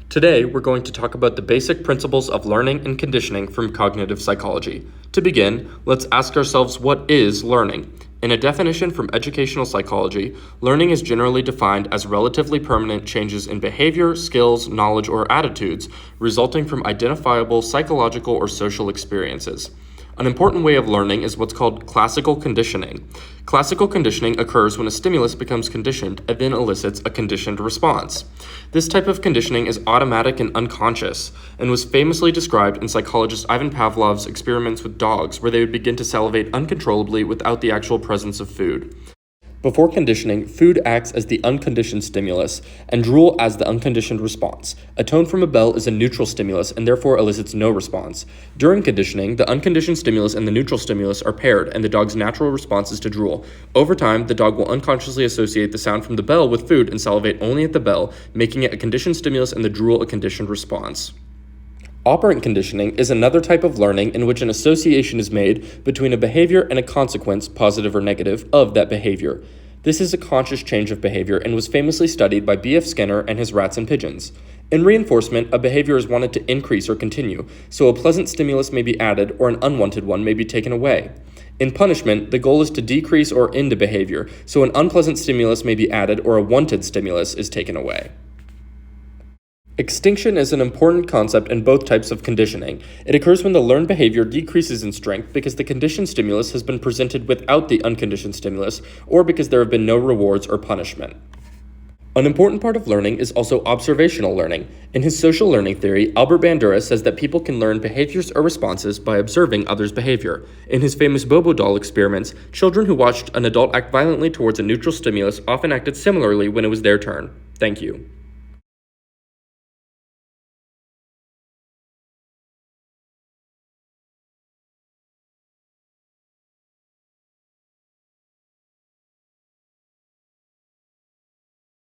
Today, we're going to talk about the basic principles of learning and conditioning from cognitive psychology. To begin, let's ask ourselves, what is learning? In a definition from educational psychology, learning is generally defined as relatively permanent changes in behavior, skills, knowledge, or attitudes resulting from identifiable psychological or social experiences. An important way of learning is what's called classical conditioning. Classical conditioning occurs when a stimulus becomes conditioned and then elicits a conditioned response. This type of conditioning is automatic and unconscious, and was famously described in psychologist Ivan Pavlov's experiments with dogs, where they would begin to salivate uncontrollably without the actual presence of food. Before conditioning, food acts as the unconditioned stimulus, and drool as the unconditioned response. A tone from a bell is a neutral stimulus and therefore elicits no response. During conditioning, the unconditioned stimulus and the neutral stimulus are paired, and the dog's natural response is to drool. Over time, the dog will unconsciously associate the sound from the bell with food and salivate only at the bell, making it a conditioned stimulus and the drool a conditioned response. Operant conditioning is another type of learning in which an association is made between a behavior and a consequence, positive or negative, of that behavior. This is a conscious change of behavior and was famously studied by B.F. Skinner and his rats and pigeons. In reinforcement, a behavior is wanted to increase or continue, so a pleasant stimulus may be added or an unwanted one may be taken away. In punishment, the goal is to decrease or end a behavior, so an unpleasant stimulus may be added or a wanted stimulus is taken away. Extinction is an important concept in both types of conditioning. It occurs when the learned behavior decreases in strength because the conditioned stimulus has been presented without the unconditioned stimulus, or because there have been no rewards or punishment. An important part of learning is also observational learning. In his social learning theory, Albert Bandura says that people can learn behaviors or responses by observing others' behavior. In his famous Bobo doll experiments, children who watched an adult act violently towards a neutral stimulus often acted similarly when it was their turn. Thank you.